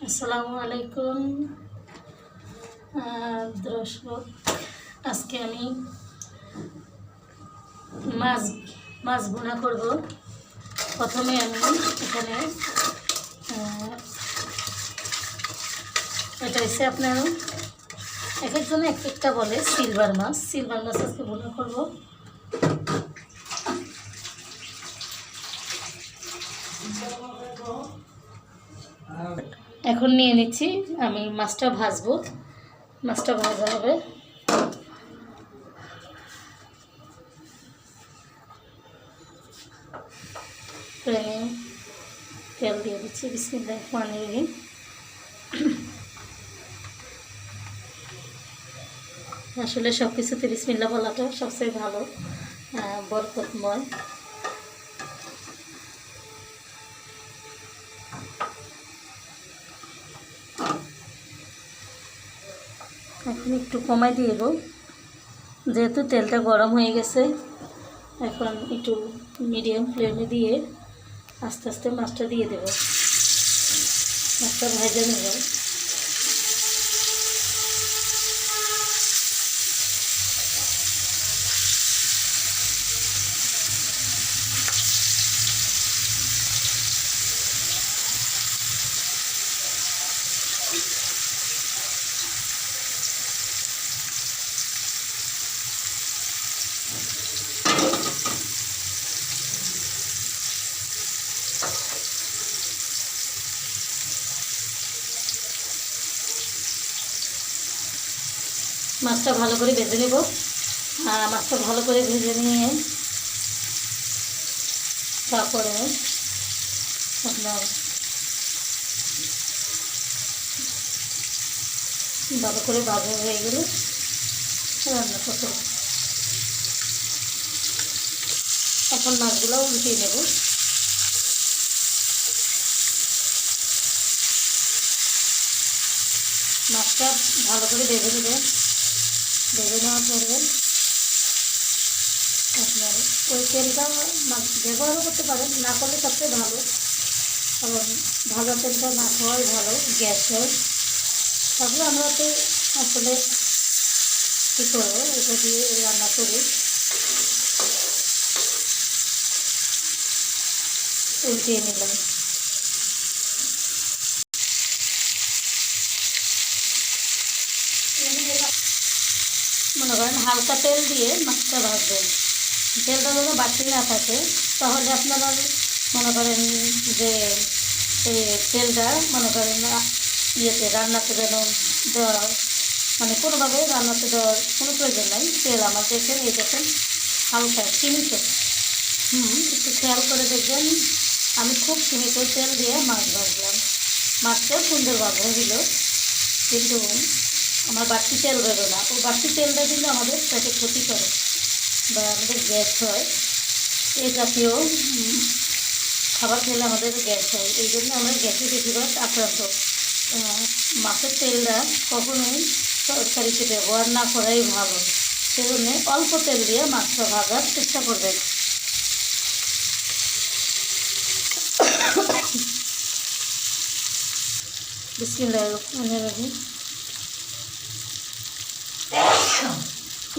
আসসালামু আলাইকুম দর্শক। আজকে আমি মাছ মাছ ভুনা করব। প্রথমে আমি এখানে এটা হচ্ছে আপনার এক একজনে এক একটা বলে সিলভার মাছ আজকে ভুনা করব। এখন নিয়ে নিচ্ছি, আমি মাছটা ভাজবো। মাছটা ভাজা হবে। প্যানে তেল দিয়ে দিচ্ছি। বিসমিল্লাহির রহমানির রহিম। আসলে সব কিছুতে বিসমিল্লাহ বলাটা সবচেয়ে ভালো, বরকতময়। এখন একটু কমাই দিয়ে দেবো, যেহেতু তেলটা গরম হয়ে গেছে। এখন একটু মিডিয়াম ফ্লেমে দিয়ে আস্তে আস্তে মাছটা দিয়ে দেব। মাছটা ভেজে নেব। মাছটা ভালো করে ভেজে নেব। মাছটা ভালো করে ভেজে নিয়ে তারপরে আপনার ভালো করে ভাজা হয়ে গেলে রান্না করতে হবে। এখন মাছগুলো উল্টিয়ে নেব। মাছটা ভালো করে ভেজে নেবেন। ভেজে নেওয়ার পরে আপনার ওই তেলটা ব্যবহারও করতে পারেন, না করলে সবচেয়ে ভালো। কারণ ভাজা তেলটা না খাওয়াই ভালো, গ্যাস হয়। তারপরে আমরা তো আসলে কী করবো, এটা দিয়ে রান্না করি। উল্টিয়ে নিলাম। মনে করেন হালকা তেল দিয়ে মাছটা ভাজবেন। তেলটা যেন বাড়তি না থাকে, তাহলে আপনারা মনে করেন যে তেলটা মনে করেন ইয়েতে রান্নাতে যেন দেওয়া, মানে কোনোভাবে রান্নাতে দেওয়ার কোনো প্রয়োজন নাই। তেল আমার দেখেন, এই দেখেন হালকা সীমিত। একটু খেয়াল করে দেখবেন, আমি খুব সীমিত তেল দিয়ে মাছ ভাজলাম। মাছটাও সুন্দর ভাজা হইল, কিন্তু আমার বাড়তি তেল বেরো না। ও বাড়তি তেলটা কিন্তু আমাদের পেটে ক্ষতি করে বা আমাদের গ্যাস হয়। এই জাতীয় খাবার খেলে আমাদের গ্যাস হয়, এই জন্য আমরা গ্যাসে বেশিরভাগ আক্রান্ত। মাছের তেলটা কখনোই তরকারিতে ব্যবহার না করাই ভালো। সেজন্য অল্প তেল দিয়ে মাছটা ভাজার চেষ্টা করবেন। বিসমিল্লাহির রহমানির রহিম।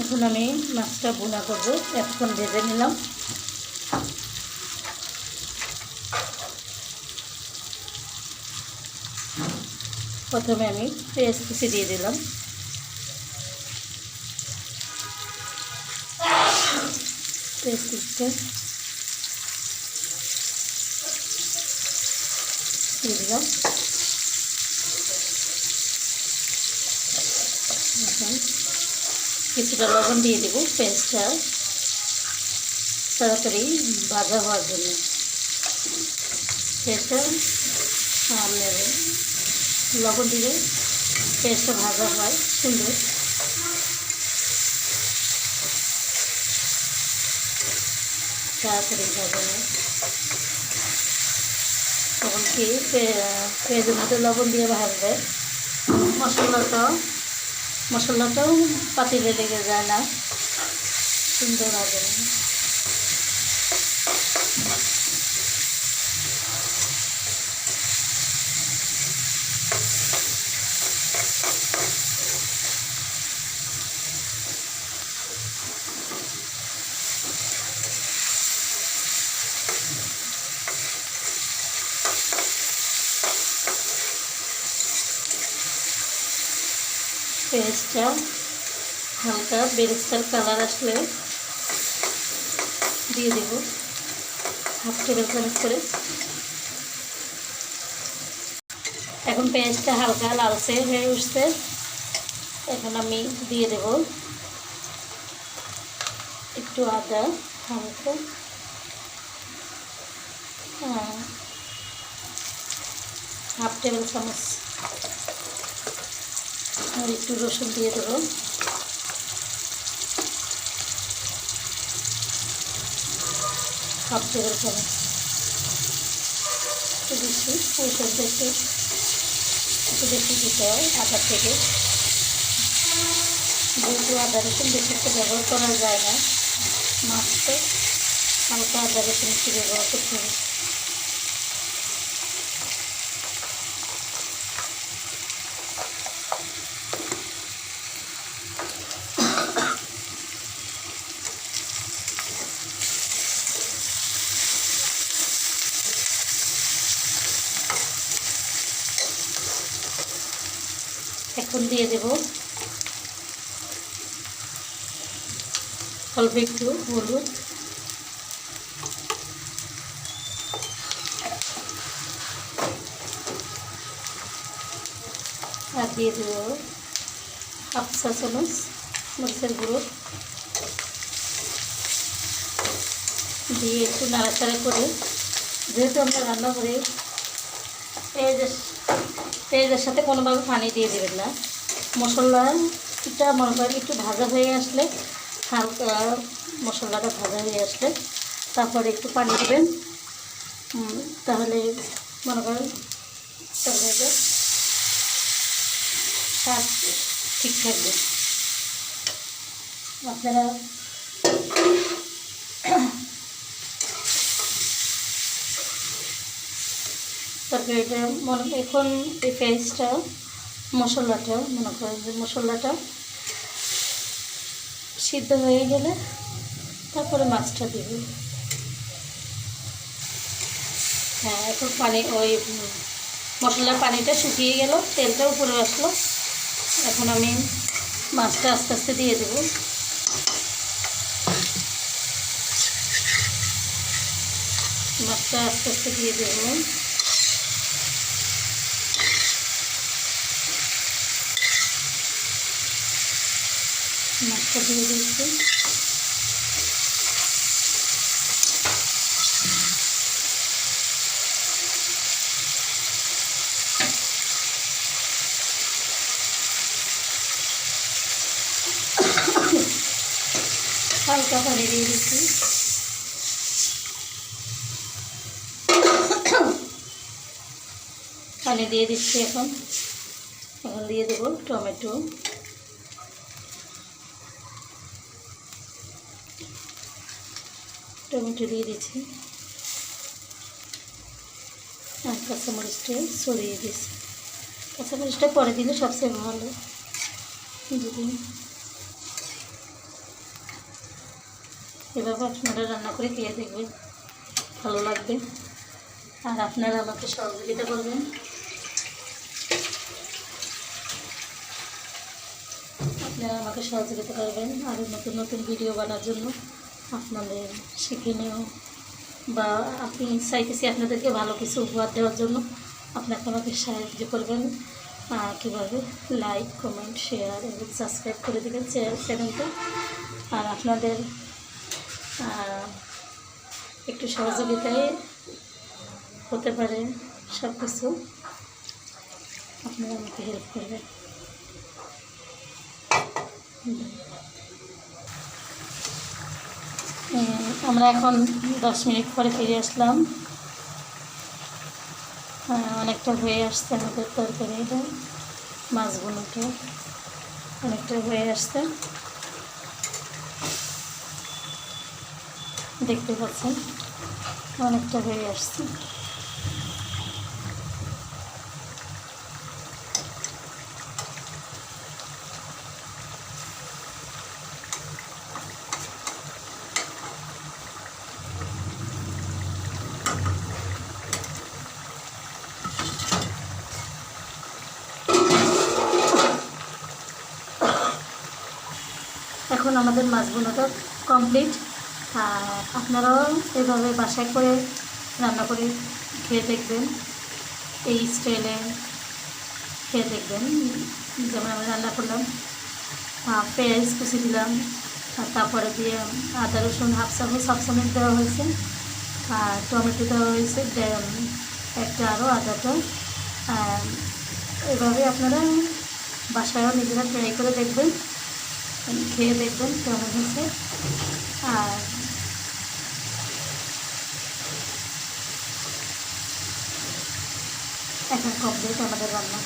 এখন আমি মাছটা ভুনা করবো। এখন ভেজে নিলাম। প্রথমে আমি পেঁয়াজ কুচি দিয়ে দিলাম। পেঁয়াজ কুচিটা দিয়ে দিলাম। এখন কিছুটা লবণ দিয়ে দেবো পেঁয়াজটা তাড়াতাড়ি ভাজা হওয়ার জন্য। পেঁয়াজটা লবণ দিলে পেঁয়াজটা ভাজা হয় সুন্দর। তাড়াতাড়ি ভাজা হয়। তখন কি পেঁয়াজের মধ্যে লবণ দিয়ে ভাজবে, মশলাটাও পাতিলে লেগে যায় না, সুন্দর হবে। পেঁয়াজটা হালকা বেরেস্তার কালার আসলে দিয়ে দেব 1/2 টেবিল চামচ করে। এখন পেঁয়াজটা হালকা লালচে হয়ে উঠছে, এখন আমি দিয়ে দেব একটু আদা হালকা, 1/2 টেবিল চামচ, আর একটু রসুন দিয়ে দেবো, 1/2 টেবিল চামচ। একটু বেশি ওইসব বেশি একটু বেশি দিতে হয় আদা থেকে, যেহেতু আদা রসুন বেশি একটু ব্যবহার করা যায় না মাছতে, হালকা আদা রসুন একটু ব্যবহার করতে হবে। এখন দিয়ে দেব অল্প একটু হলুদ, আর দিয়ে দেব 1/2 চা চামচ মরিচের গুঁড়ো, দিয়ে একটু নাড়াচাড়া করে, যেহেতু আমরা রান্না করি পেঁয়াজের সাথে কোনোভাবে পানি দিয়ে দেবেন না। মশলাটা মনে করেন একটু ভাজা হয়ে আসলে, হালকা মশলাটা ভাজা হয়ে আসলে তারপরে একটু পানি দেবেন, তাহলে মনে করেন তরকারিটা স্বাদ ঠিক থাকবে। আপনারা তরকারিটা এখন এই পেঁয়াজটা মশলাটা মনে করেন যে মশলাটা সিদ্ধ হয়ে গেলে তারপরে মাছটা দেব। হ্যাঁ, এখন পানি ওই মশলার পানিটা শুকিয়ে গেল, তেলটা উপরে আসলো, এখন আমি মাছটা আস্তে আস্তে দিয়ে দেব। মাছটা আস্তে আস্তে দিয়ে দেব, মাছটা দিয়ে দিচ্ছি। হালকা পানি দিয়ে দিচ্ছি, পানি দিয়ে দিচ্ছি। এখন দিয়ে দেব টমেটো, দিয়ে দিচ্ছি, আর কাঁচামরিচটা ছড়িয়ে দিচ্ছি। কাঁচামরিচটা পরে দিলে সবচেয়ে ভালো, যদি এভাবে আপনারা রান্না করে খেয়ে দেখবেন, ভালো লাগবে। আর আপনারা আমাকে সহযোগিতা করবেন, আরও নতুন নতুন ভিডিও বানার জন্য, আপনাদের শিক্ষণীয় বা আপনি চাইতেছি আপনাদেরকে ভালো কিছু উপহার দেওয়ার জন্য। আপনাকে আমাকে সাহায্য করবেন, কীভাবে লাইক, কমেন্ট, শেয়ার এবং সাবস্ক্রাইব করে দেবেন চ্যানেলটা। আর আপনাদের একটু সহযোগিতায় হতে পারে সব কিছু, আপনারা আমাকে হেল্প করবেন। আমরা এখন 10 মিনিট পরে ফিরে আসলাম। অনেকটা হয়ে আসছে আমাদের তরকারিটা, মাছগুলোটা অনেকটা হয়ে আসছে, দেখতে পাচ্ছেন অনেকটা হয়ে আসছে। আমাদের মাছ ভুনাটা কমপ্লিট। আপনারাও এইভাবে বাসায় করে রান্না করে খেয়ে দেখবেন, এই স্টাইলে খেয়ে দেখবেন। যেমন আমি রান্না করলাম, পেঁয়াজ কুচি দিলাম, আর তারপরে দিয়ে আদা রসুন হাফ চামচ দেওয়া হয়েছে, আর টমেটো দেওয়া হয়েছে একটা, আরও আদাটা। এভাবে আপনারা বাসায়ও নিজেরা ট্রাই করে দেখবেন, খেয়ে দেখবেন কেমন হয়েছে। আর এখন কমপ্লিট আমাদের রান্না।